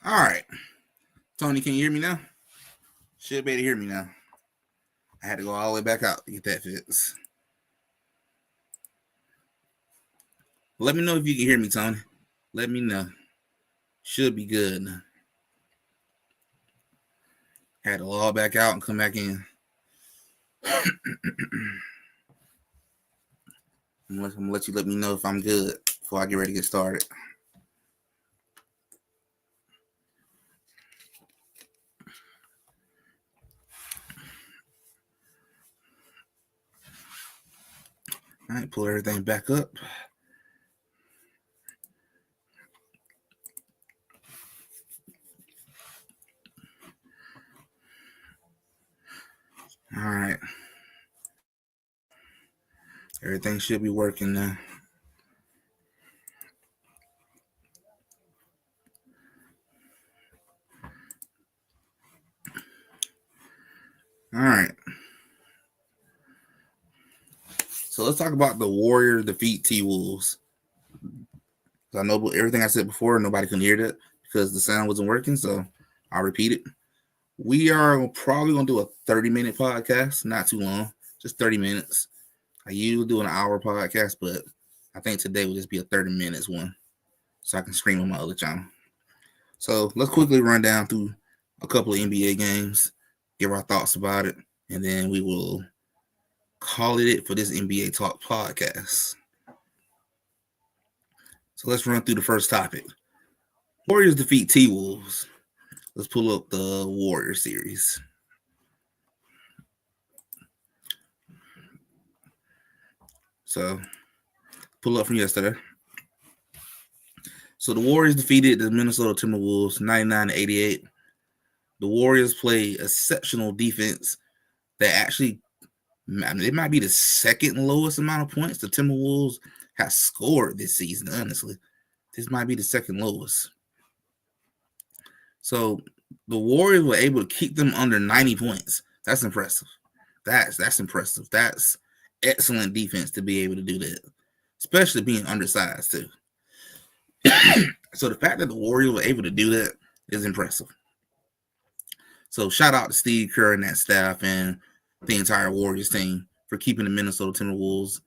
All right. Tony, can you hear me now? Should be able to hear me now. I had to go all the way back out to get that fixed. Let me know if you can hear me, Tony. Let me know. Should be good. Had to log back out and come back in. I'm gonna let you let me know if I'm good before I get ready to get started. All right, pull everything back up. All right. Everything should be working now. All right. So let's talk about the Warriors defeat T-Wolves. I know everything I said before, nobody can hear that because the sound wasn't working. So I'll repeat it. We are probably going to do a 30-minute podcast, not too long, just 30 minutes. I usually do an hour podcast, but I think today will just be a 30 minutes one so I can stream on my other channel. So let's quickly run down through a couple of NBA games, give our thoughts about it, and then we will call it for this NBA Talk podcast. So let's run through the first topic. Warriors defeat T-Wolves. Let's pull up the Warriors series. So pull up from yesterday. So the Warriors defeated the Minnesota Timberwolves 99-88. The Warriors play exceptional defense that actually, it might be the second lowest amount of points the Timberwolves have scored this season, honestly. This might be the second lowest. So the Warriors were able to keep them under 90 points. That's impressive. That's impressive. That's excellent defense to be able to do that, especially being undersized too. So the fact that the Warriors were able to do that is impressive. So shout out to Steve Kerr and that staff and the entire Warriors team for keeping the Minnesota Timberwolves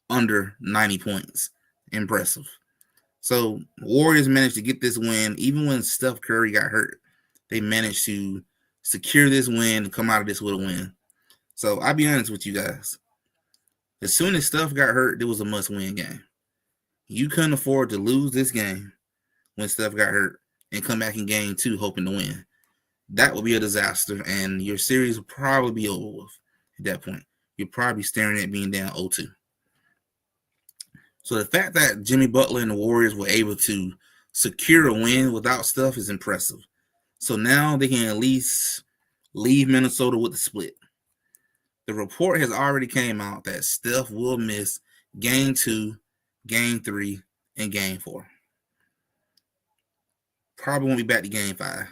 under 90 points. Impressive. So Warriors managed to get this win even when Steph Curry got hurt. They managed to secure this win and come out of this with a win. So I'll be honest with you guys. As soon as Steph got hurt, it was a must-win game. You couldn't afford to lose this game when Steph got hurt and come back in game 2 hoping to win. That would be a disaster, and your series would probably be over with at that point. You're probably staring at being down 0-2. So the fact that Jimmy Butler and the Warriors were able to secure a win without Steph is impressive. So now they can at least leave Minnesota with the split. The report has already came out that Steph will miss game 2, game 3, and game 4. Probably won't be back to game 5.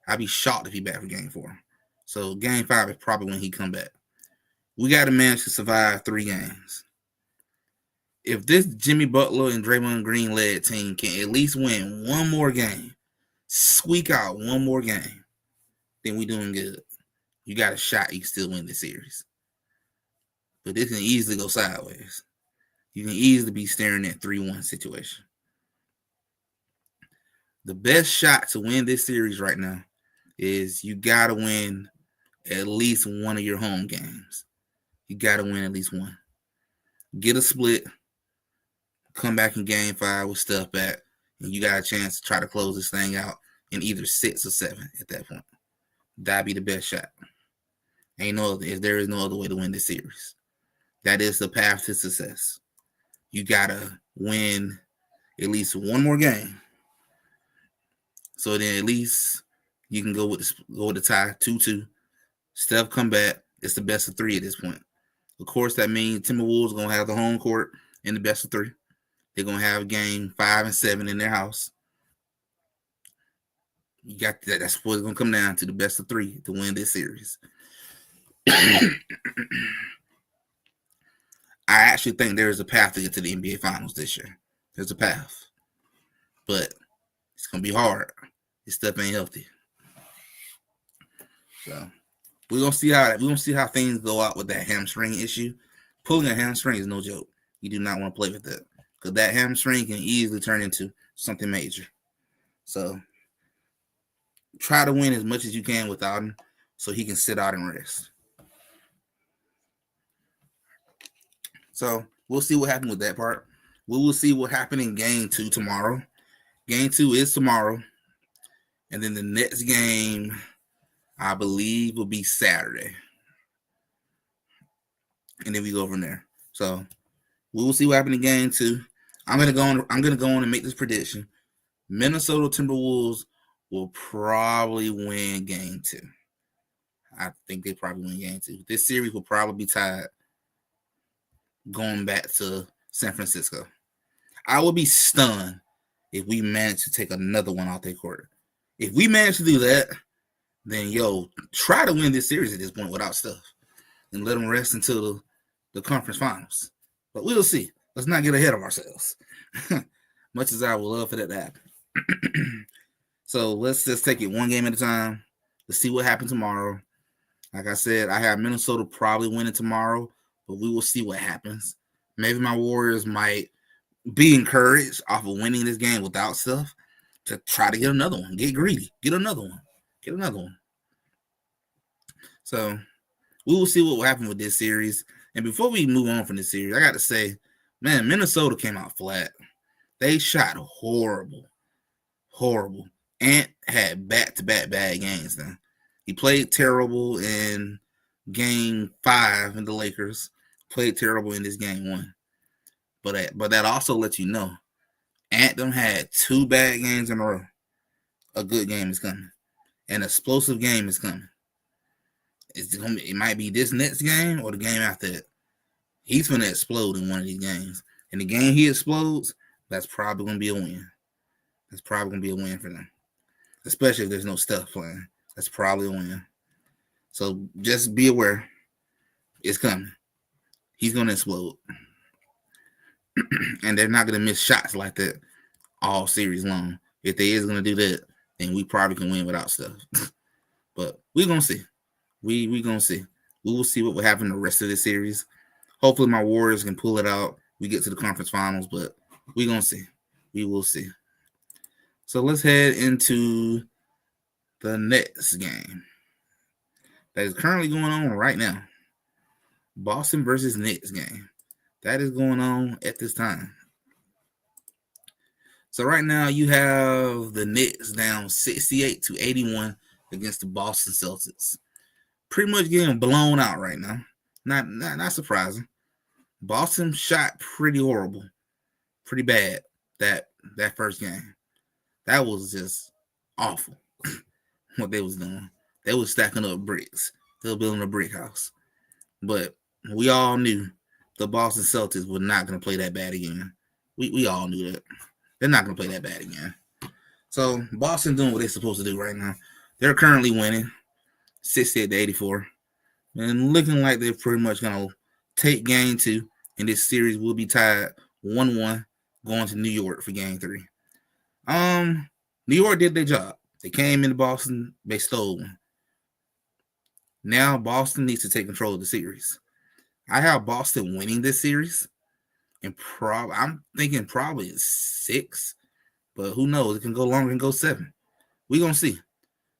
I'd be shocked if he's back for game 4. So game 5 is probably when he come back. We got to manage to survive 3 games. If this Jimmy Butler and Draymond Green led team can at least win one more game, squeak out one more game, then we doing good. You got a shot, you can still win the series. But this can easily go sideways. You can easily be staring at 3-1 situation. The best shot to win this series right now is you got to win at least one of your home games. You got to win at least one. Get a split. Come back in game 5 with Steph back, and you got a chance to try to close this thing out in either 6 or 7 at that point. That'd be the best shot. If there is no other way to win this series. That is the path to success. You gotta win at least one more game. So then at least you can go with the tie 2-2. Steph come back. It's the best of 3 at this point. Of course, that means Timberwolves gonna have the home court in the best of 3. They're gonna have game 5 and 7 in their house. You got that. That's what it's gonna come down to, the best of 3 to win this series. I actually think there is a path to get to the NBA Finals this year. There's a path, but it's gonna be hard. his stuff ain't healthy. So we're gonna see how things go out with that hamstring issue. Pulling a hamstring is no joke. You do not want to play with that because that hamstring can easily turn into something major. So try to win as much as you can without him so he can sit out and rest. So we'll see what happens with that part. We will see what happened in game 2 tomorrow. Game 2 is tomorrow. And then the next game, I believe, will be Saturday. And then we go from there. So we will see what happened in game 2. I'm gonna go on and make this prediction. Minnesota Timberwolves will probably win game 2. I think they probably win game 2. This series will probably be tied going back to San Francisco. I will be stunned if we manage to take another one out their court. If we manage to do that, then try to win this series at this point without Steph and let them rest until the conference finals. But we'll see. Let's not get ahead of ourselves. Much as I would love for that to happen. So let's just take it one game at a time. Let's see what happens tomorrow. Like I said, I have Minnesota probably winning tomorrow, but we will see what happens. Maybe my Warriors might be encouraged off of winning this game without stuff to try to get another one. Get greedy. Get another one. So we will see what will happen with this series. And before we move on from this series, I got to say, man, Minnesota came out flat. They shot horrible. Ant had back-to-back bad games now. He played terrible in game 5 in the Lakers. Played terrible in this game 1. But that also lets you know Anthem had 2 bad games in a row. A good game is coming. An explosive game is coming. It might be this next game or the game after it. He's going to explode in one of these games. And the game he explodes, that's probably going to be a win. That's probably going to be a win for them. Especially if there's no Steph playing. That's probably a win. So just be aware. It's coming. He's going to explode. And they're not going to miss shots like that all series long. If they is going to do that, then we probably can win without Steph. But we're going to see. We're going to see. We will see what will happen the rest of the series. Hopefully my Warriors can pull it out. We get to the conference finals, but we're going to see. We will see. So let's head into the next game that is currently going on right now. Boston versus Knicks game. That is going on at this time. So right now you have the Knicks down 68-81 against the Boston Celtics. Pretty much getting blown out right now. Not surprising. Boston shot pretty horrible. Pretty bad that first game. That was just awful what they was doing. They was stacking up bricks. They were building a brick house. But we all knew the Boston Celtics were not going to play that bad again. We all knew that. They're not going to play that bad again. So Boston doing what they're supposed to do right now. They're currently winning 68-84. And looking like they're pretty much going to take game 2. And this series will be tied 1-1 going to New York for game 3. New York did their job. They came into Boston. They stole one. Now Boston needs to take control of the series. I have Boston winning this series. And I'm thinking probably it's 6. But who knows? It can go longer and go 7. We're going to see.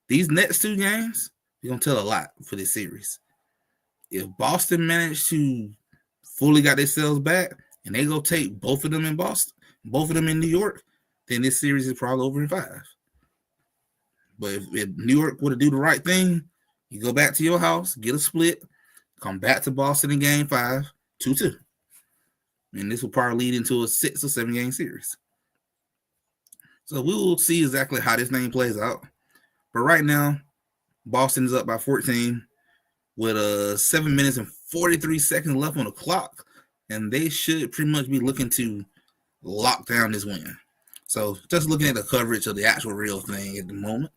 These next 2 games, they're going to tell a lot for this series. If Boston managed to fully got themselves back and they go take both of them in Boston, both of them in New York, then this series is probably over in 5. But if New York were to do the right thing, you go back to your house, get a split, come back to Boston in game 5, 2-2. And this will probably lead into a 6 or 7 game series. So we will see exactly how this thing plays out. But right now, Boston is up by 14 with 7 minutes and 43 seconds left on the clock. And they should pretty much be looking to lock down this win. So just looking at the coverage of the actual real thing at the moment.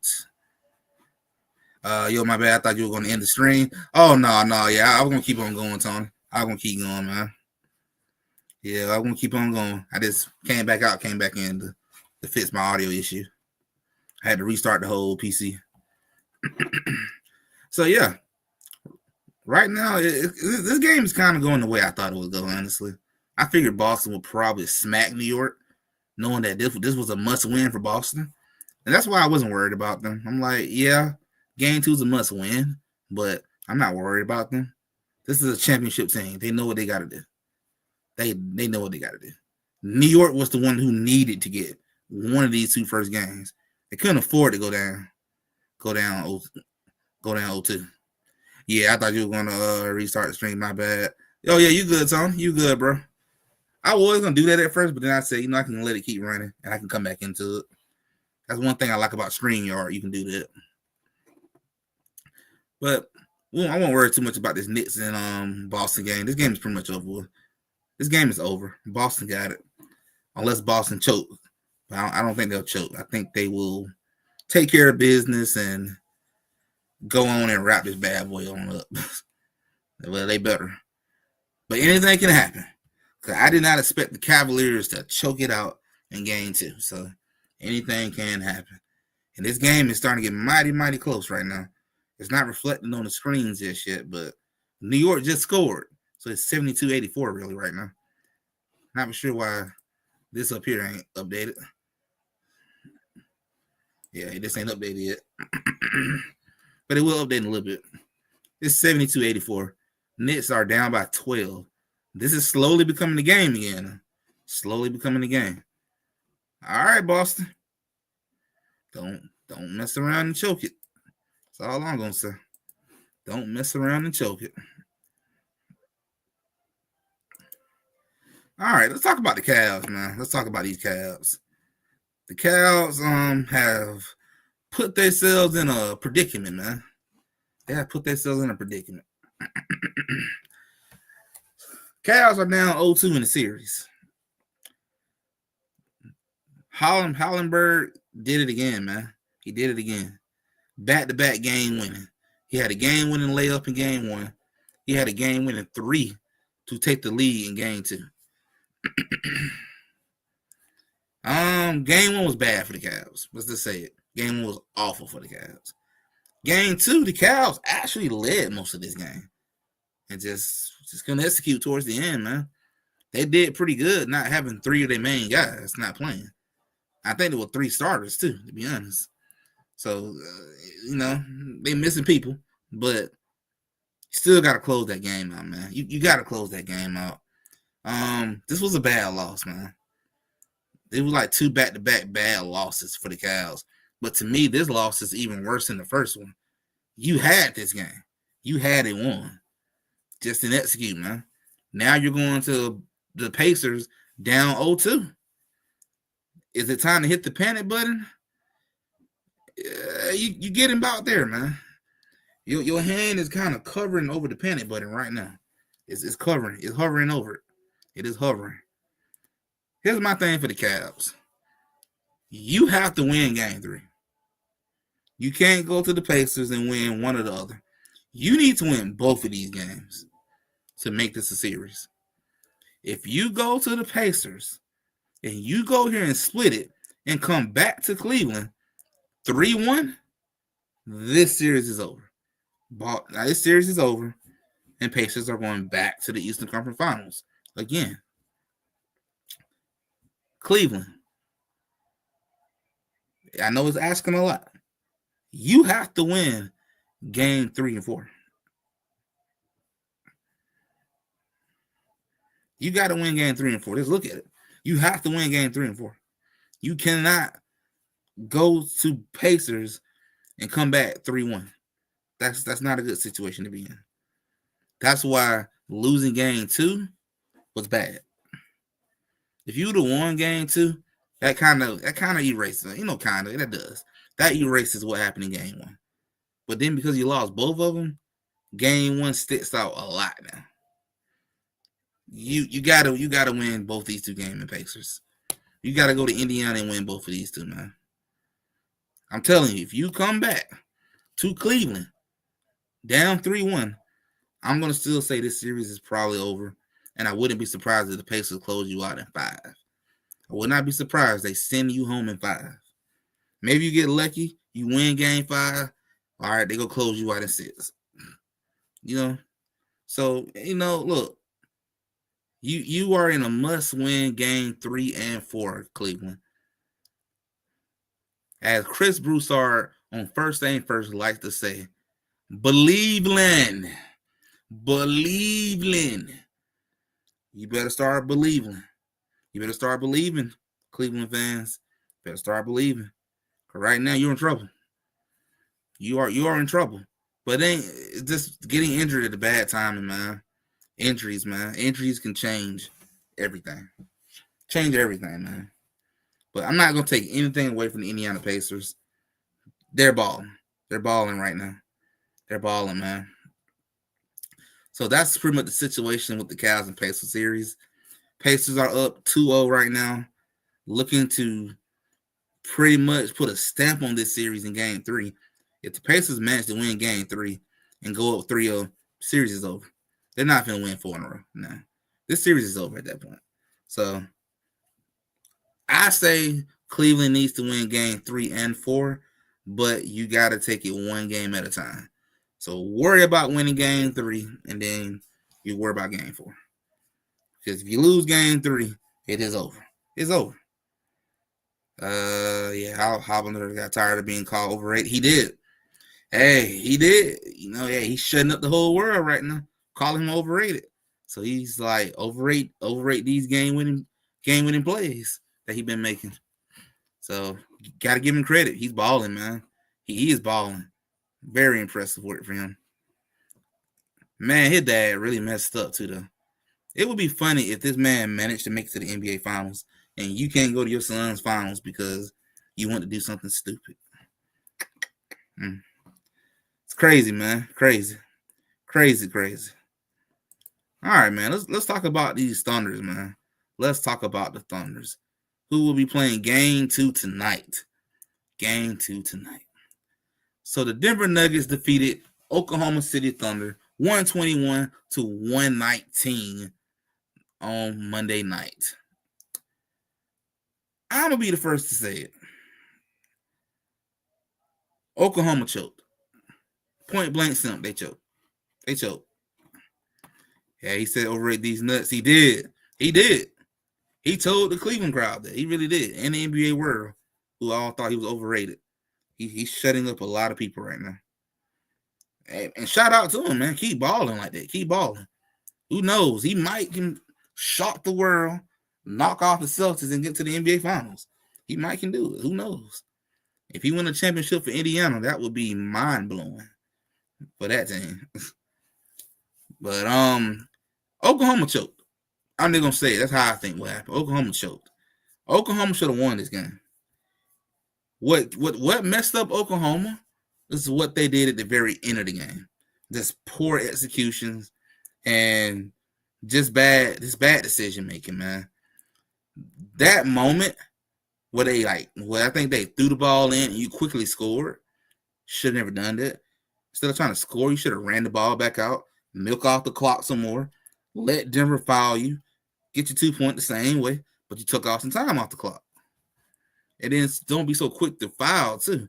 My bad. I thought you were going to end the stream. Oh, no. Yeah, I was going to keep on going, Tony. I was going to keep going, man. Yeah, I'm going to keep on going. I just came back in to fix my audio issue. I had to restart the whole PC. So yeah, right now this game is kind of going the way I thought it would go. Honestly, I figured Boston would probably smack New York, knowing that this was a must win for Boston, and that's why I wasn't worried about them. I'm like, yeah, game 2 is a must win, but I'm not worried about them. This is a championship team. They know what they got to do. They know what they got to do. New York was the one who needed to get one of these 2 first games. They couldn't afford to go down 0-2. Yeah, I thought you were gonna restart the stream. My bad. Oh yeah, you good, Tom? You good, bro? I was gonna do that at first, but then I said, I can let it keep running and I can come back into it. That's one thing I like about StreamYard. You can do that. But I won't worry too much about this Knicks and Boston game. This game is pretty much over. This game is over. Boston got it, unless Boston choke. But I don't think they'll choke. I think they will take care of business and go on and wrap this bad boy on up. Well, they better. But anything can happen. Because I did not expect the Cavaliers to choke it out in game 2. So anything can happen. And this game is starting to get mighty, mighty close right now. It's not reflecting on the screens just yet, but New York just scored. So it's 72-84 really right now. Not sure why this up here ain't updated. Yeah, this ain't updated yet. But it will update in a little bit. It's 72-84. Knicks are down by 12. This is slowly becoming the game again. Slowly becoming the game. All right, Boston. Don't mess around and choke it. That's all I'm going to say. Don't mess around and choke it. All right, let's talk about the Cavs, man. Let's talk about these Cavs. The Cavs have put themselves in a predicament, man. They have put themselves in a predicament. Cavs are down 0-2 in the series. Hollenberg did it again, man. He did it again. Back-to-back game winning. He had a game-winning layup in game 1. He had a game-winning 3 to take the lead in game 2. Game 1 was bad for the Cavs. Let's just say it. Game 1 was awful for the Cavs. Game 2, the Cavs actually led most of this game. And just couldn't execute towards the end, man. They did pretty good not having 3 of their main guys not playing. I think there were 3 starters, too, to be honest. So, they missing people. But still got to close that game out, man. You got to close that game out. This was a bad loss, man. It was like 2 back-to-back bad losses for the Cavs. But to me, this loss is even worse than the first one. You had this game. You had it won. Just didn't execute, man. Now you're going to the Pacers down 0-2. Is it time to hit the panic button? You getting about there, man. Your hand is kind of covering over the panic button right now. It's covering. It's hovering over it. It is hovering. Here's my thing for the Cavs. You have to win game 3. You can't go to the Pacers and win one or the other. You need to win both of these games to make this a series. If you go to the Pacers and you go here and split it and come back to Cleveland 3-1, this series is over. Now, this series is over, and Pacers are going back to the Eastern Conference Finals again. Cleveland. I know it's asking a lot. You have to win game 3 and 4. You got to win game 3 and 4. Let's look at it. You have to win game 3 and 4. You cannot go to Pacers and come back 3-1. That's not a good situation to be in. That's why losing game 2 was bad. If you would have won game 2, that kind of erases it. That does. That erases what happened in game 1. But then because you lost both of them, game 1 sticks out a lot now. You gotta win both these 2 games in Pacers. You gotta go to Indiana and win both of these 2, man. I'm telling you, if you come back to Cleveland down 3-1, I'm gonna still say this series is probably over, and I wouldn't be surprised if the Pacers close you out in 5. I would not be surprised they send you home in 5. Maybe you get lucky, you win game 5. All right, they go close you out in 6. You know, so look, you are in a must-win game 3 and 4, Cleveland. As Chris Broussard on First Thing First likes to say, Believeland. You better start believing. You better start believing, Cleveland fans. Better start believing. Cause right now you're in trouble. You are in trouble. But it ain't just getting injured at a bad time, man. Injuries, man. Injuries can change everything. Change everything, man. But I'm not gonna take anything away from the Indiana Pacers. They're balling. They're balling right now. They're balling, man. So that's pretty much the situation with the Cavs and Pacers series. Pacers are up 2-0 right now, looking to pretty much put a stamp on this series in game 3. If the Pacers manage to win game 3 and go up 3-0, series is over. They're not going to win 4 in a row. No. This series is over at that point. So I say Cleveland needs to win game 3 and 4, but you got to take it one game at a time. So worry about winning game 3, and then you worry about game 4. Because if you lose game 3, it is over. It's over. Hollander got tired of being called overrated. He did. Hey, he did. He's shutting up the whole world right now, calling him overrated. So he's like, overrate these game winning plays that he's been making. So you got to give him credit. He's balling, man. He is balling. Very impressive work for him. Man, his dad really messed up too, though. It would be funny if this man managed to make it to the NBA Finals and you can't go to your son's finals because you want to do something stupid. It's crazy, man. Crazy. All right, man. Let's talk about these Thunders, man. Let's talk about the Thunders, who will be playing Game 2 tonight. So the Denver Nuggets defeated Oklahoma City Thunder 121-119 on Monday night. I'm going to be the first to say it. Oklahoma choked. Point blank simple, they choked. Yeah, he said overrate these nuts. He did. He told the Cleveland crowd that. He really did. And the NBA world, who all thought he was overrated. He's shutting up a lot of people right now. And shout out to him, man. Keep balling like that. Keep balling. Who knows? He might can shock the world, knock off the Celtics, and get to the NBA Finals. He might can do it. Who knows? If he win a championship for Indiana, that would be mind-blowing for that team. But Oklahoma choked. I'm just gonna say it. That's how I think what happened. Oklahoma choked. Oklahoma should have won this game. What messed up Oklahoma is what they did at the very end of the game. Just poor executions and just bad decision making, man. That moment where I think they threw the ball in and you quickly scored. Should have never done that. Instead of trying to score, you should have ran the ball back out, milk off the clock some more, let Denver foul you, get your 2 points the same way, but you took off some time off the clock. And then don't be so quick to foul too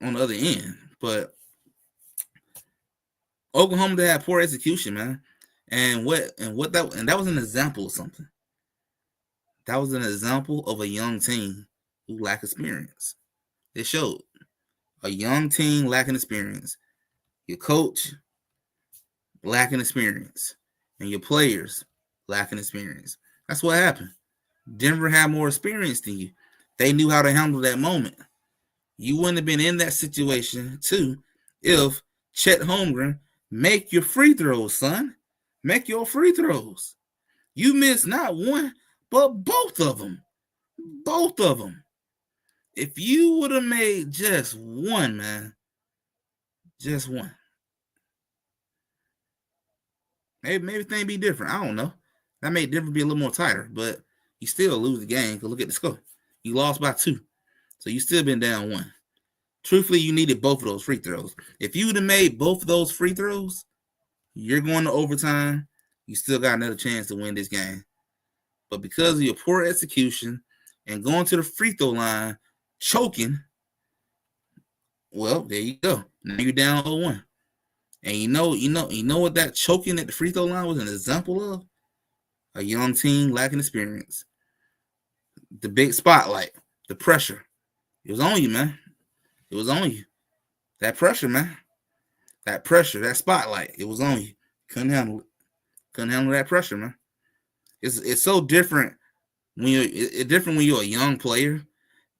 on the other end. But Oklahoma, they had poor execution, man. And that was an example of something. That was an example of a young team who lack experience. It showed a young team lacking experience. Your coach lacking experience, and your players lacking experience. That's what happened. Denver had more experience than you. They knew how to handle that moment. You wouldn't have been in that situation too if Chet Holmgren make your free throws, son. Make your free throws. You missed not one, but both of them. Both of them. If you would have made just one, man, just one, maybe things be different. I don't know. That made Denver be a little more tighter, but you still lose the game because look at the score. You lost by 2. So you still been down 1. Truthfully, you needed both of those free throws. If you would have made both of those free throws, you're going to overtime. You still got another chance to win this game. But because of your poor execution and going to the free throw line choking, well, there you go. Now you're down 0-1. And you know what that choking at the free throw line was an example of? A young team lacking experience. The big spotlight, the pressure. It was on you, man. It was on you. That pressure, man. That pressure, that spotlight, it was on you. Couldn't handle it. Couldn't handle that pressure, man. It's so different when it's different when you're a young player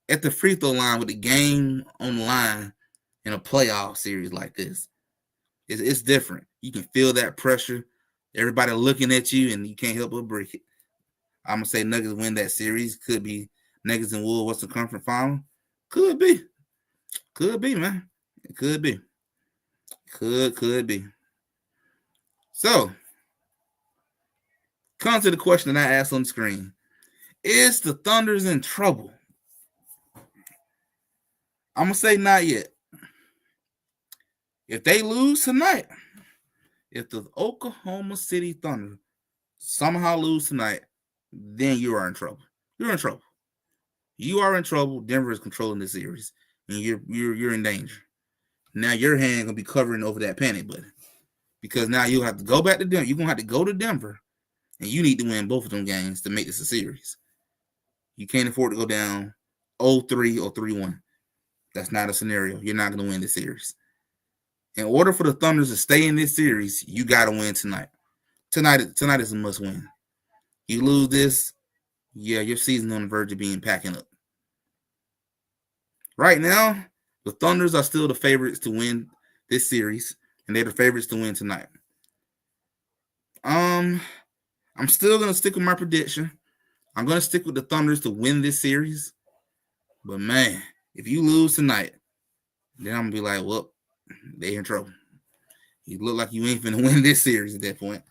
at the free throw line with the game on the line in a playoff series like this. It's different. You can feel that pressure. Everybody looking at you, and you can't help but break it. I'm gonna say Nuggets win that series. Could be Nuggets and Wolves Western Conference Final. Could be. Could be, man. It could be. Could be. So, come to the question that I asked on the screen. Is the Thunder's in trouble? I'm going to say not yet. If they lose tonight, if the Oklahoma City Thunder somehow lose tonight, then you are in trouble. You're in trouble. You are in trouble. Denver is controlling the series, and you're in danger. Now your hand gonna be covering over that panic button because now you'll have to go back to Denver. You're gonna have to go to Denver, and you need to win both of them games to make this a series. You can't afford to go down 0-3 or 3-1. That's not a scenario. You're not gonna win this series. In order for the Thunders to stay in this series, you got to win tonight. Tonight is a must win. You lose this, yeah, your season's on the verge of being packing up. Right now, the Thunders are still the favorites to win this series, and they're the favorites to win tonight. I'm still gonna stick with my prediction. I'm gonna stick with the Thunders to win this series. But man, if you lose tonight, then I'm gonna be like, well, they in trouble. You look like you ain't finna win this series at that point.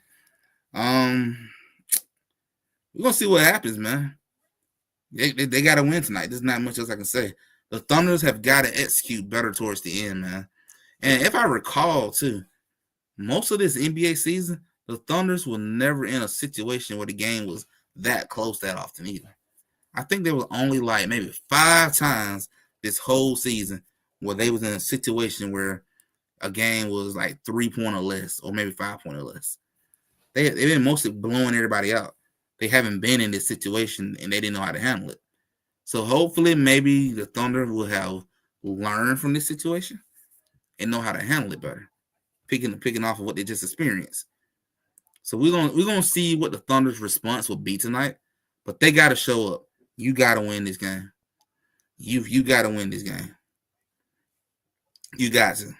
We're gonna see what happens, man. They gotta win tonight. There's not much else I can say. The Thunders have got to execute better towards the end, man. And if I recall too, most of this NBA season, the Thunders were never in a situation where the game was that close that often either. I think there was only like maybe 5 times this whole season where they was in a situation where a game was like 3-point or less, or maybe 5-point or less. They've been mostly blowing everybody out. They haven't been in this situation, and they didn't know how to handle it. So hopefully, maybe the Thunder will have learned from this situation and know how to handle it better, picking off of what they just experienced. So we're gonna see what the Thunder's response will be tonight, but they got to show up. You got to win this game. You got to win this game. You got to,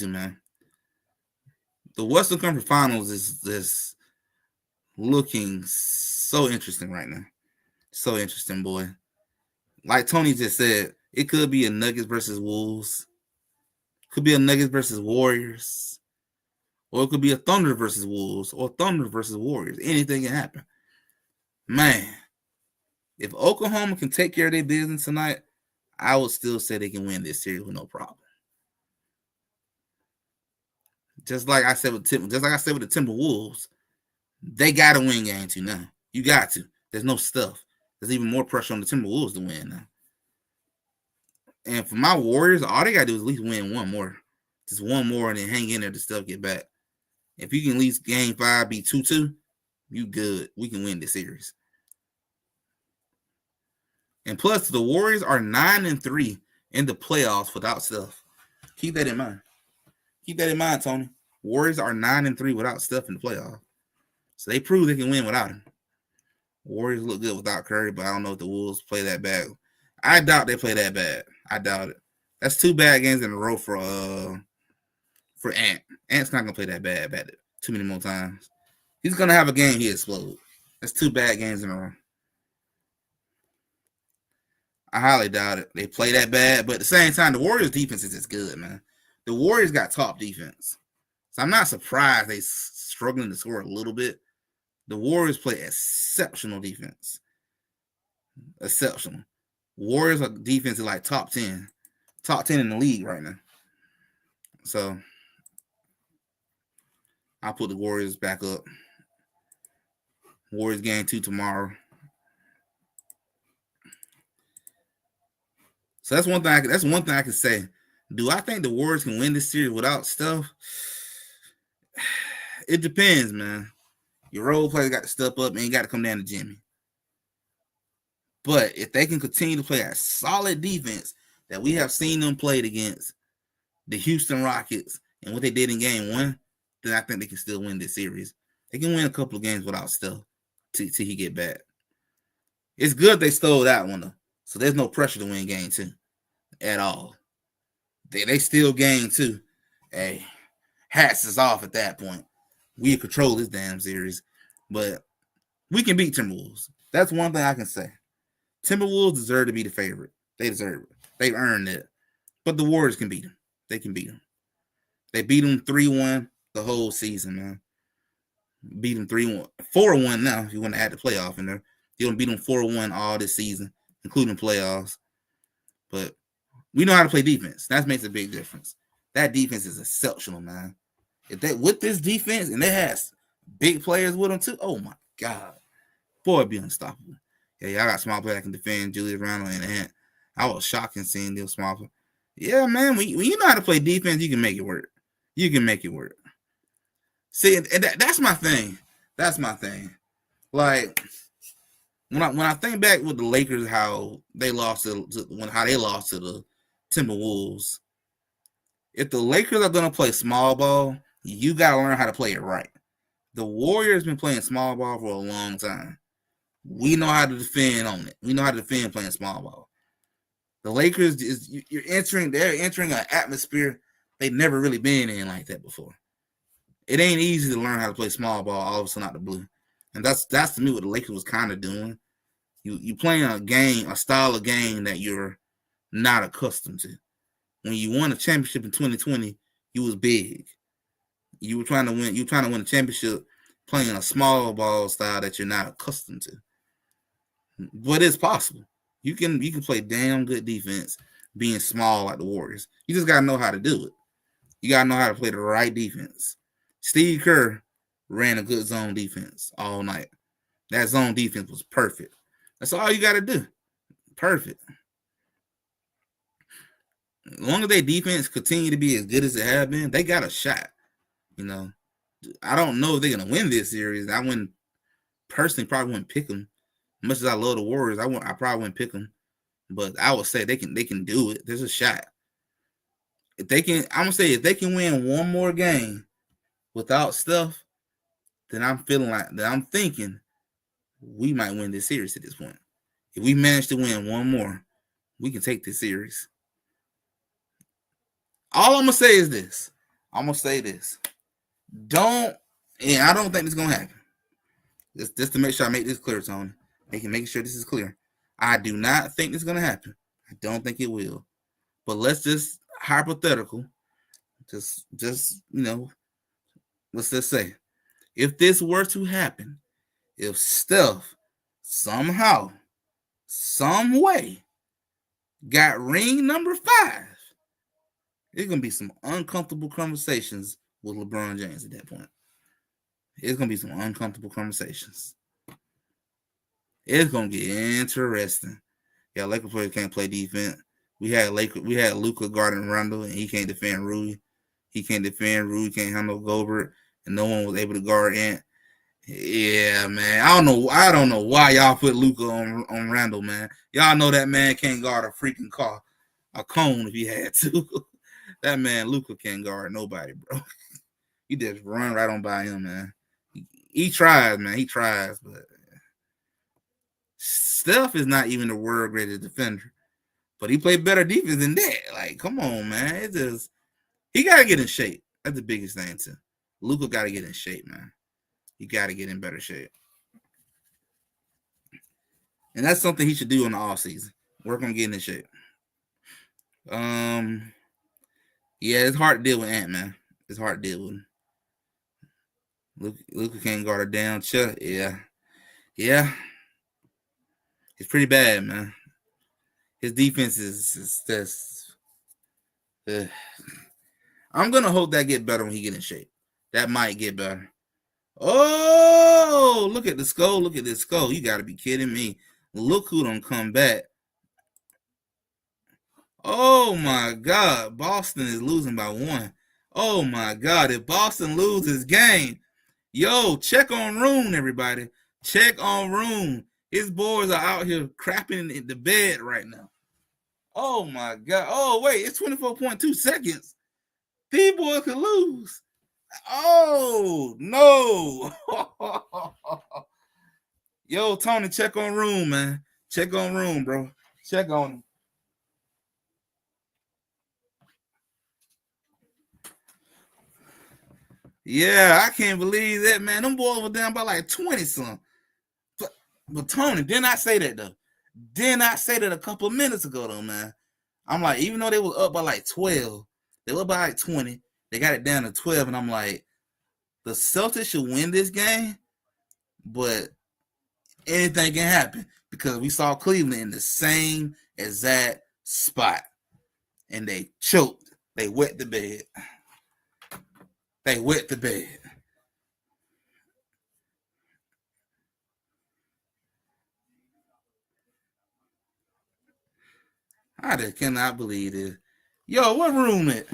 man. The Western Conference Finals is this looking so interesting right now. So interesting, boy. Like Tony just said, it could be a Nuggets versus Wolves. Could be a Nuggets versus Warriors. Or it could be a Thunder versus Wolves or Thunder versus Warriors. Anything can happen. Man, if Oklahoma can take care of their business tonight, I would still say they can win this series with no problem. Just like I said with the Timberwolves, they got to win game 2 now. You got to. There's no stuff. There's even more pressure on the Timberwolves to win now. And for my Warriors, all they got to do is at least win one more. Just one more and then hang in there to stuff get back. If you can at least game 5 be 2-2, you good. We can win this series. And plus, the Warriors are 9-3 in the playoffs without Steph. Keep that in mind. Keep that in mind, Tony. Warriors are 9-3 without Steph in the playoffs. So they prove they can win without him. Warriors look good without Curry, but I don't know if the Wolves play that bad. I doubt they play that bad. I doubt it. That's 2 bad games in a row for Ant. Ant's not gonna play that bad too many more times. He's gonna have a game he explode. That's 2 bad games in a row. I highly doubt it. They play that bad, but at the same time, the Warriors' defense is just good, man. The Warriors got top defense, so I'm not surprised they struggling to score a little bit. The Warriors play exceptional defense. Exceptional. Warriors are defense is like top 10 in the league right now. So I'll put the Warriors back up. Warriors game 2 tomorrow. So that's one thing. That's one thing I can say. Do I think the Warriors can win this series without Steph? It depends, man. Your role players got to step up and you got to come down to Jimmy. But if they can continue to play a solid defense that we have seen them played against the Houston Rockets and what they did in game 1, then I think they can still win this series. They can win a couple of games without Steph till he get back. It's good they stole that one, though. So there's no pressure to win game 2 at all. They still game 2. Hey, hats is off at that point. We control this damn series. But we can beat Timberwolves. That's one thing I can say. Timberwolves deserve to be the favorite. They deserve it. They've earned it. But the Warriors can beat them. They can beat them. They beat them 3-1 the whole season, man. Beat them 3-1. 4-1 now, if you want to add the playoff in there. You're going to beat them 4-1 all this season, including playoffs. But we know how to play defense. That makes a big difference. That defense is exceptional, man. If they with this defense, and they has big players with them too, oh my God. Boy, it'd be unstoppable. Yeah, y'all got small players that can defend Julius Randle and Ant. I was shocked in seeing those small players. Yeah, man, when you know how to play defense, you can make it work. You can make it work. See, that's my thing. That's my thing. Like, when I think back with the Lakers, how they lost to the Timberwolves. If the Lakers are gonna play small ball, you gotta learn how to play it right. The Warriors been playing small ball for a long time. We know how to defend on it. We know how to defend playing small ball. The Lakers they're entering an atmosphere they've never really been in like that before. It ain't easy to learn how to play small ball all of a sudden out the blue. And that's to me what the Lakers was kind of doing. You playing a style of game that you're not accustomed to. When you won a championship in 2020, you was big. You were trying to win. You were trying to win a championship playing a small ball style that you're not accustomed to. But it's possible. You can play damn good defense being small like the Warriors. You just gotta know how to do it. You gotta know how to play the right defense. Steve Kerr ran a good zone defense all night. That zone defense was perfect. That's all you gotta do. Perfect. As long as their defense continue to be as good as it has been, they got a shot. You know, I don't know if they're gonna win this series. I wouldn't personally probably wouldn't pick them. Much as I love the Warriors, I probably wouldn't pick them. But I would say they can do it. There's a shot. If they can, I'm gonna say if they can win one more game without Steph, then I'm thinking we might win this series at this point. If we manage to win one more, we can take this series. All I'm gonna say is this. I'm gonna say this. I don't think it's gonna happen. Just to make sure I make this clear, Tony. Making sure this is clear. I do not think it's gonna happen. I don't think it will. But let's just hypothetical. Just let's just say, if this were to happen, if Steph somehow, some way, got ring number 5, it's gonna be some uncomfortable conversations with LeBron James at that point. It's gonna be some uncomfortable conversations. It's gonna get interesting. Yeah, Lakers players can't play defense. We had Luka guarding Randle, and he can't defend Rui. He can't handle Gobert, and no one was able to guard Ant. Yeah, man. I don't know why y'all put Luka on Randle, man. Y'all know that man can't guard a freaking car, a cone if he had to. That man Luka can't guard nobody, bro. He just run right on by him, man. He tries, man. He tries, but Steph is not even the world greatest defender. But he played better defense than that. Like, come on, man. He gotta get in shape. That's the biggest thing too. Luka gotta get in shape, man. He gotta get in better shape. And that's something he should do in the off season. Work on getting in shape. Yeah, it's hard to deal with Ant, man. It's hard to deal with him. Luka can't guard a down chest. Yeah. It's pretty bad, man. His defense is just. I'm gonna hope that get better when he get in shape. That might get better. Oh, look at the skull. Look at this skull. You gotta be kidding me. Look who done come back. Oh my God, Boston is losing by 1. Oh my God, if Boston loses game, yo, check on Rune, everybody. Check on Rune. His boys are out here crapping in the bed right now. Oh my God. Oh, wait, it's 24.2 seconds. These boys could lose. Oh, no. Yo, Tony, check on Rune, man. Check on Rune, bro. Check on him. Yeah, I can't believe that, man. Them boys were down by like 20 some. But Tony, didn't I say that though? Didn't I say that a couple of minutes ago though, man? I'm like, even though they were up by like 12, they were up by like 20. They got it down to 12, and I'm like, the Celtics should win this game, but anything can happen because we saw Cleveland in the same exact spot, and they choked. They wet the bed. They wet the bed. I just cannot believe this. Yo, what room it?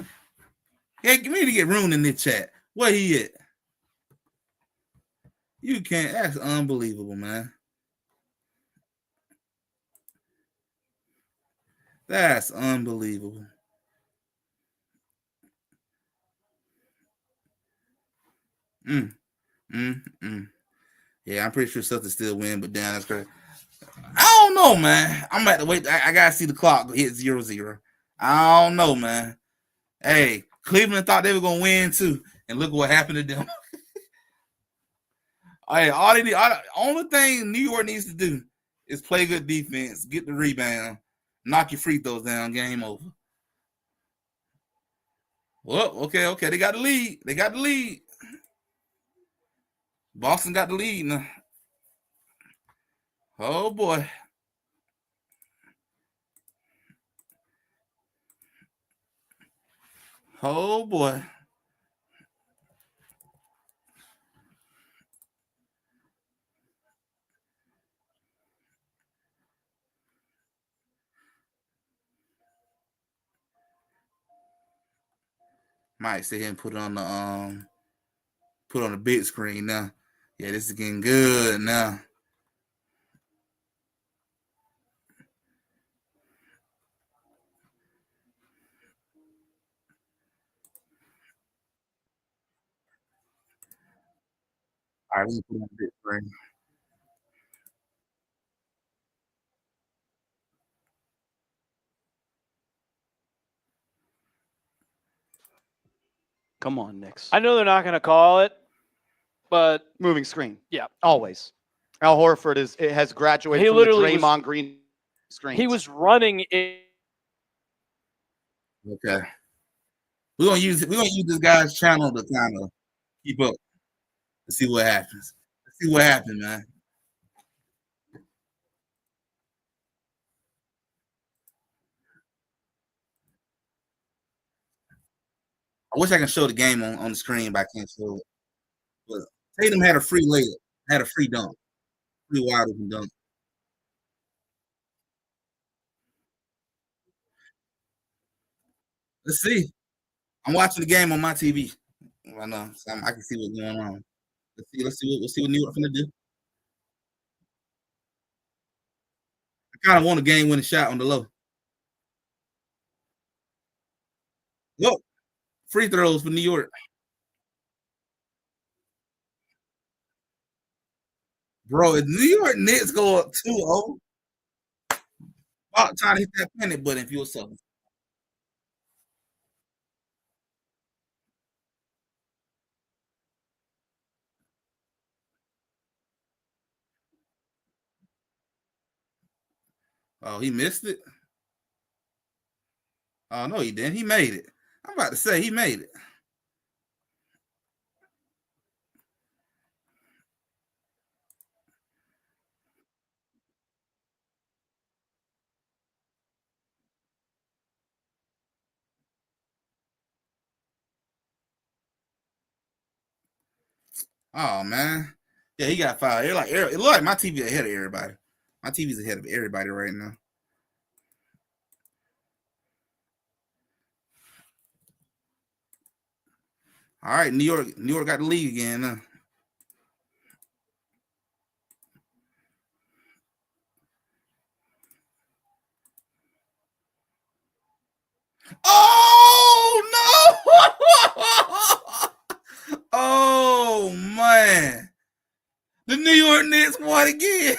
Hey, we need to get Rune in the chat. Where he at? You can't. That's unbelievable, man. That's unbelievable. Mm, mm. Yeah, I'm pretty sure Celtics still win, but damn, that's crazy. I don't know, man. I'm about to wait. I gotta see the clock hit 0-0. I don't know, man. Hey, Cleveland thought they were gonna win too, and look what happened to them. Hey, only thing New York needs to do is play good defense, get the rebound, knock your free throws down, game over. Well, okay. They got the lead. They got the lead. Boston got the lead now. Oh boy. Oh boy. Might sit here and put on the big screen now. Yeah, this is getting good now. All right, we can put on the big screen. Come on, Knicks. I know they're not going to call it, but Moving screen. yeah, Always. Al Horford has graduated He from the literally Draymond Green screen. he was running it. Okay. We're gonna use this guy's channel to kind of keep up to see what happens. Let's see what happens, man. I wish I can show the game on the screen, but I can't show it. But Tatum had a free layup, had a free dunk, free wide open dunk. Let's see. I'm watching the game on my TV. I know, so I can see what's going on. Let's see what New York finna do. I kind of want a game winning shot on the low. Yo, free throws for New York. Bro, if New York Knicks go up 2-0, about time to hit that panic button if you're a Southern. Oh, he missed it? Oh, no, he didn't. He made it. I'm about to say he made it. Oh, man. Yeah, he got fouled. It looked like my TV ahead of everybody. My TV's ahead of everybody right now. All right, New York got the lead again. Oh no! Oh man, the New York Knicks won again.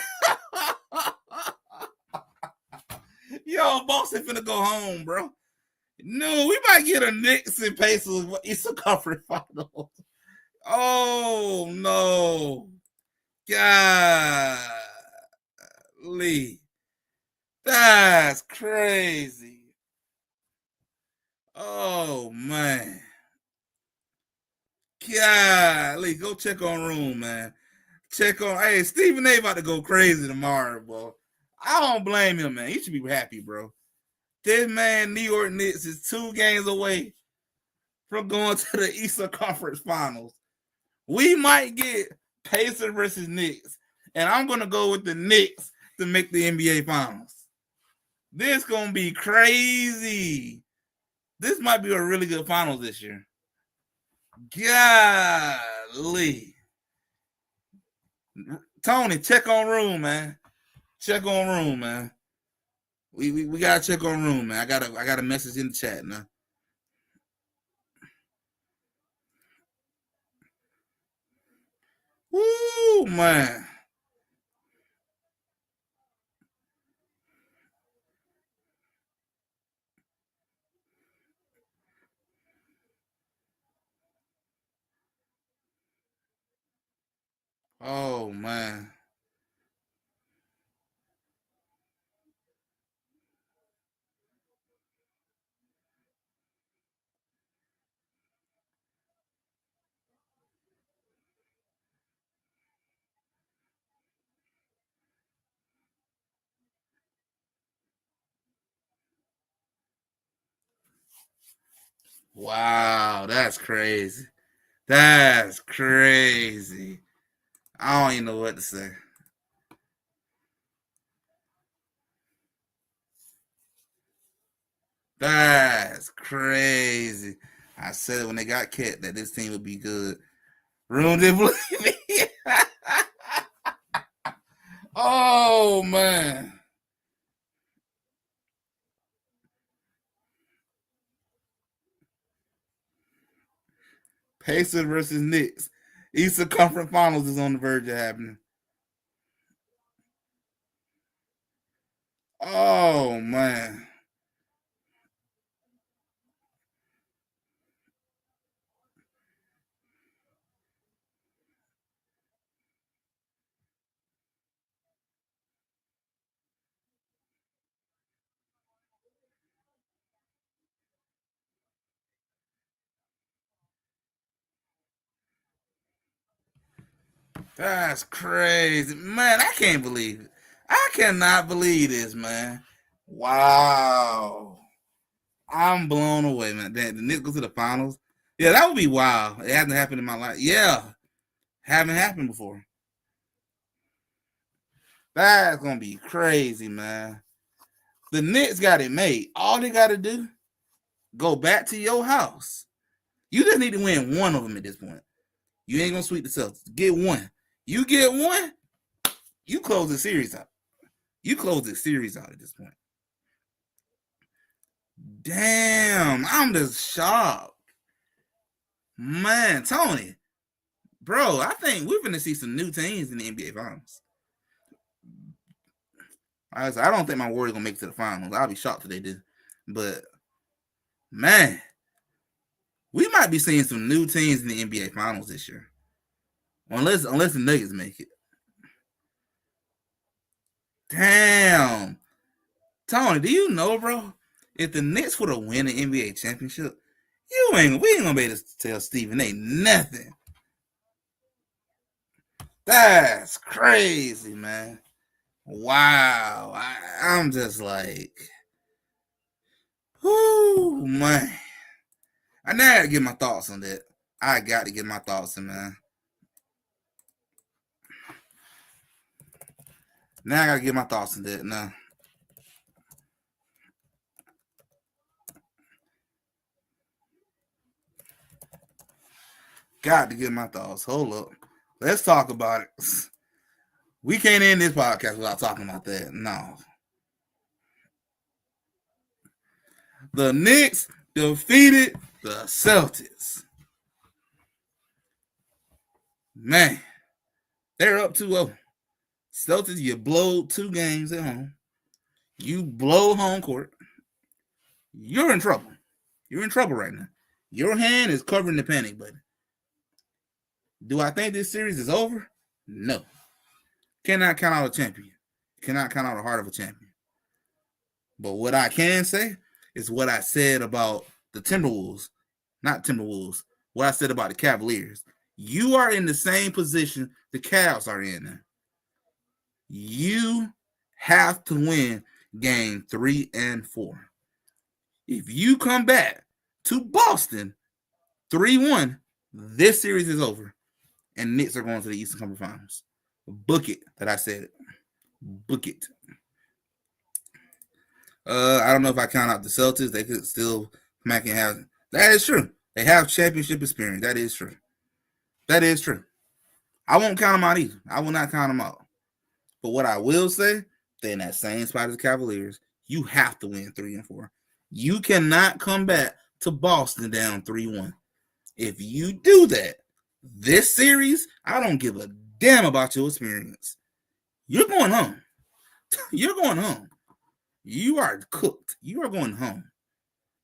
Yo, Boston finna go home, bro. No, we might get a Knicks and Pacers Eastern Conference Finals. Oh no, golly, that's crazy. Oh man, golly, go check on Room, man. Check on. Hey, Stephen A. about to go crazy tomorrow, bro. I don't blame him, man. He should be happy, bro. This man, New York Knicks, is 2 games away from going to the Eastern Conference Finals. We might get Pacers versus Knicks, and I'm gonna go with the Knicks to make the NBA Finals. This gonna be crazy. This might be a really good finals this year. Golly. Tony, check on Room, man. Check on Room, man. We gotta check on Room, man. I got a message in the chat now. Woo, man. Oh man. Wow, that's crazy. That's crazy. I don't even know what to say. That's crazy. I said when they got Cat that this team would be good. Room didn't believe me. Oh man. Pacers versus Knicks. Eastern Conference Finals is on the verge of happening. Oh man. That's crazy. Man, I can't believe it. I cannot believe this, man. Wow. I'm blown away, man. The Knicks go to the finals. Yeah, that would be wild. It hasn't happened in my life. Yeah. Haven't happened before. That's gonna be crazy, man. The Knicks got it made. All they gotta do, go back to your house. You just need to win one of them at this point. You ain't gonna sweep the Celtics. Get one. You get one, you close the series out. You close the series out at this point. Damn, I'm just shocked. Man, Tony, bro, I think we're gonna see some new teams in the NBA Finals. I don't think my Warriors gonna make it to the finals. I'll be shocked if they do. But man, we might be seeing some new teams in the NBA Finals this year. Unless the Nuggets make it. Damn. Tony, do you know, bro? If the Knicks would have win the NBA championship, we ain't gonna be able to tell Stephen A nothing. That's crazy, man. Wow. I'm just like, whoo, man. I now gotta get my thoughts on that. I got to get my thoughts in, man. Now I gotta get my thoughts on that now. Got to get my thoughts. Hold up. Let's talk about it. We can't end this podcast without talking about that. No. The Knicks defeated the Celtics. Man, they're up 2-0. Celtics, you blow 2 games at home. You blow home court. You're in trouble. You're in trouble right now. Your hand is covering the panic button. Do I think this series is over? No. Cannot count out a champion. Cannot count out the heart of a champion. But what I can say is what I said about the Timberwolves. Not Timberwolves. What I said about the Cavaliers. You are in the same position the Cavs are in now. You have to win game 3 and 4. If you come back to Boston 3-1, this series is over. And Knicks are going to the Eastern Conference Finals. Book it that I said it. Book it. I don't know if I count out the Celtics. They could still come back and have. That is true. They have championship experience. That is true. That is true. I won't count them out either. I will not count them out. But what I will say, they're in that same spot as the Cavaliers. You have to win 3 and 4. You cannot come back to Boston down 3-1. If you do that, this series, I don't give a damn about your experience. You're going home. You're going home. You are cooked. You are going home.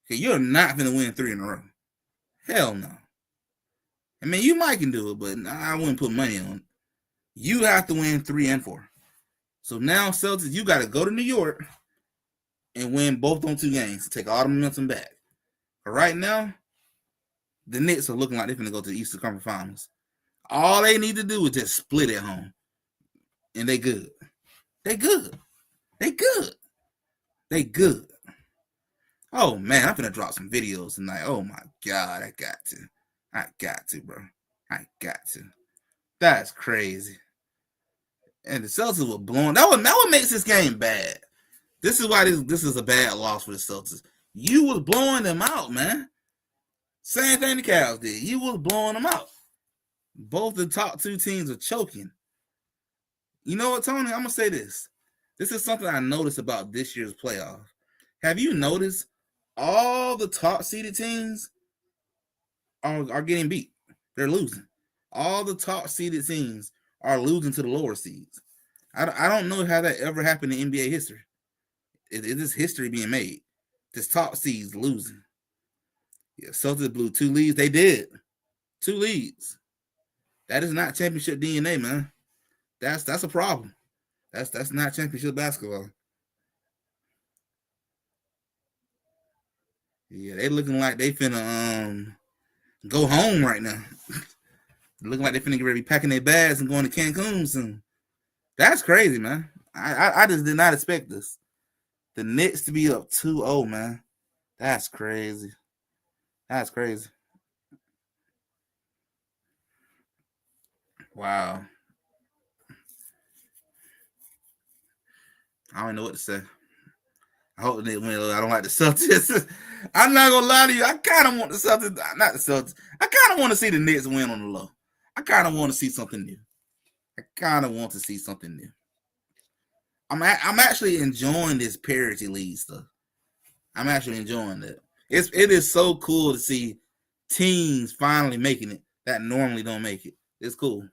Okay, you're not going to win 3 in a row. Hell no. I mean, you might can do it, but I wouldn't put money on it. You have to win 3 and 4. So now, Celtics, you got to go to New York and win both on 2 games to take all the momentum back. But right now, the Knicks are looking like they're going to go to the Eastern Conference Finals. All they need to do is just split at home. And they good. They good. They good. They good. Oh, man, I'm going to drop some videos tonight. Oh, my God, I got to. I got to, bro. I got to. That's crazy. And the Celtics were blowing. That what makes this game bad. This is why this is a bad loss for the Celtics. You was blowing them out, man. Same thing the Cavs did. You was blowing them out. Both the top 2 teams are choking. You know what, Tony? I'm going to say this. This is something I noticed about this year's playoff. Have you noticed all the top-seeded teams are getting beat? They're losing. All the top-seeded teams are losing to the lower seeds. I don't know how that ever happened in NBA history. It is history being made. This top seeds losing. Yeah, Celtics blew 2 leads. They did. 2 leads. That is not championship DNA, man. That's a problem. That's not championship basketball. Yeah, they looking like they finna go home right now. Looking like they finna get ready to be packing their bags and going to Cancun soon. That's crazy, man. I just did not expect this. The Knicks to be up 2-0, man. That's crazy. That's crazy. Wow. I don't know what to say. I hope they win. I don't like the Celtics. I'm not gonna lie to you. I kind of want the Celtics, not the Celtics. I kind of want to see the Knicks win on the low. I kind of want to see something new. I'm actually enjoying this parity league stuff. I'm actually enjoying that. It is so cool to see teams finally making it that normally don't make it. It's cool.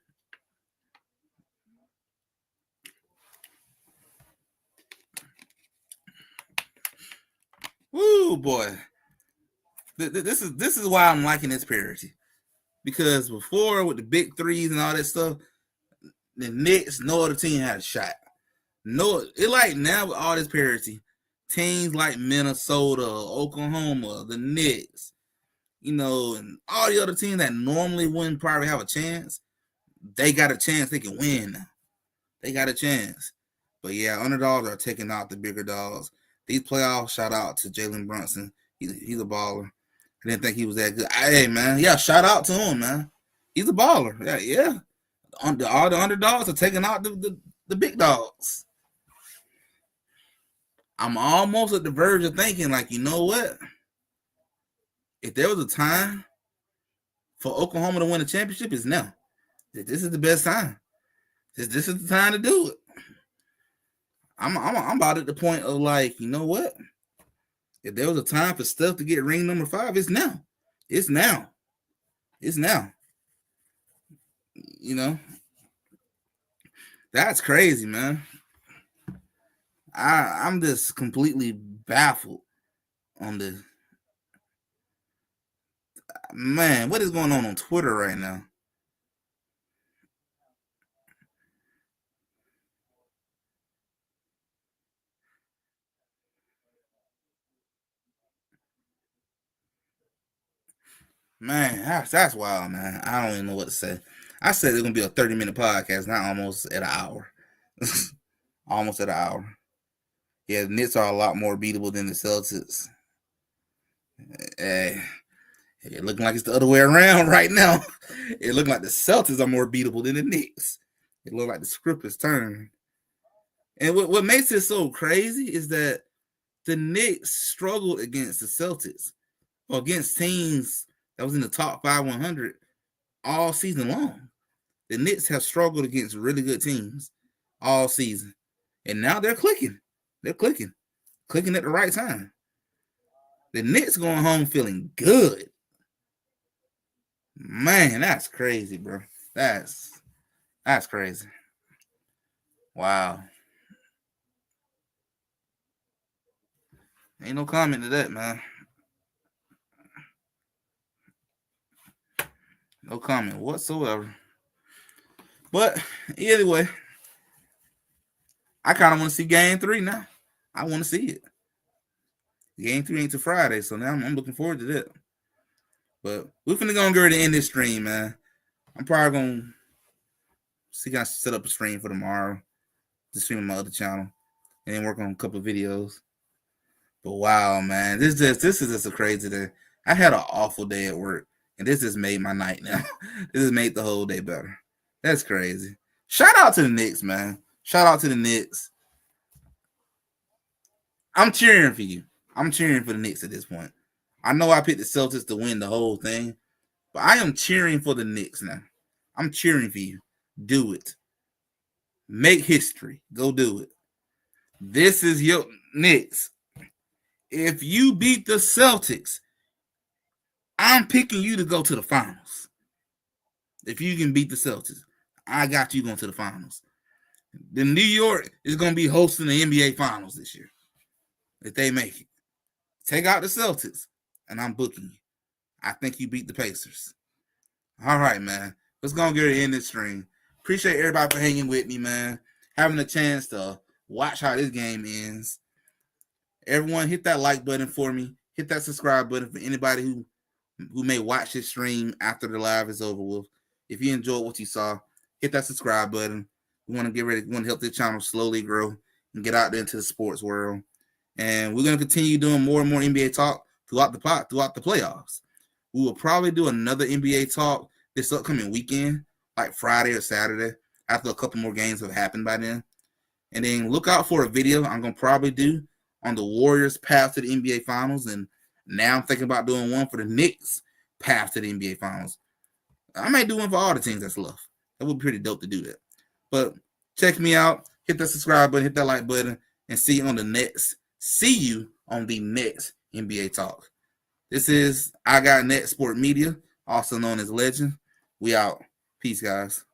Woo, boy. This is why I'm liking this parity. Because before, with the big threes and all that stuff, the Knicks, no other team had a shot. No, it like now with all this parity, teams like Minnesota, Oklahoma, the Knicks, and all the other teams that normally wouldn't probably have a chance, they got a chance. They can win now. They got a chance. But yeah, underdogs are taking out the bigger dogs. These playoffs, shout out to Jalen Brunson. He's a baller. I didn't think he was that good. Hey, man. Yeah, shout out to him, man. He's a baller. Yeah. All the underdogs are taking out the big dogs. I'm almost at the verge of thinking, like, you know what? If there was a time for Oklahoma to win a championship is now. This is the best time. This is the time to do it. I'm about at the point of like, you know what? If there was a time for Steph to get ring number 5, it's now. It's now. It's now. You know, that's crazy, man. I'm just completely baffled on this. Man, what is going on Twitter right now? Man, that's wild, man. I don't even know what to say. I said it's gonna be a 30-minute podcast, not almost at an hour. Almost at an hour. Yeah, the Knicks are a lot more beatable than the Celtics. It looking like it's the other way around right now. It looking like the Celtics are more beatable than the Knicks. It look like the script is turned. And what makes it so crazy is that the Knicks struggled against the Celtics or against teams that was in the top 500 all season long. The Knicks have struggled against really good teams all season. And now they're clicking. They're clicking at the right time. The Knicks going home feeling good. Man, that's crazy, bro. That's crazy. Wow. Ain't no comment to that, man. No comment whatsoever. But anyway, I kind of want to see Game 3 now. I want to see it. Game 3 ain't till Friday, so now I'm looking forward to that. But we're finna go and get ready to end this stream, man. I'm probably gonna see guys set up a stream for tomorrow to stream on my other channel and then work on a couple of videos. But wow, man, this is just a crazy day. I had an awful day at work, and this just made my night now. This has made the whole day better. That's crazy. Shout out to the Knicks, man. Shout out to the Knicks. I'm cheering for you. I'm cheering for the Knicks at this point. I know I picked the Celtics to win the whole thing, but I am cheering for the Knicks now. I'm cheering for you. Do it. Make history. Go do it. This is your Knicks. If you beat the Celtics, I'm picking you to go to the finals. If you can beat the Celtics, I got you going to the finals. The New York is going to be hosting the NBA Finals this year. If they make it. Take out the Celtics, and I'm booking you. I think you beat the Pacers. All right, man. Let's go and get in this stream. Appreciate everybody for hanging with me, man. Having a chance to watch how this game ends. Everyone, hit that like button for me. Hit that subscribe button for anybody who may watch this stream after the live is over with. If you enjoyed what you saw, hit that subscribe button. We want to get ready. We want to help this channel slowly grow and get out there into the sports world. And we're going to continue doing more and more NBA talk throughout the playoffs. We will probably do another NBA talk this upcoming weekend, like Friday or Saturday, after a couple more games have happened by then. And then look out for a video I'm going to probably do on the Warriors' path to the NBA Finals. And now I'm thinking about doing one for the Knicks' path to the NBA Finals. I might do one for all the teams that's left. That would be pretty dope to do that. But check me out. Hit that subscribe button, hit that like button, and see you on the next NBA Talk. This is I Got Net Sport Media, also known as Legend. We out. Peace, guys.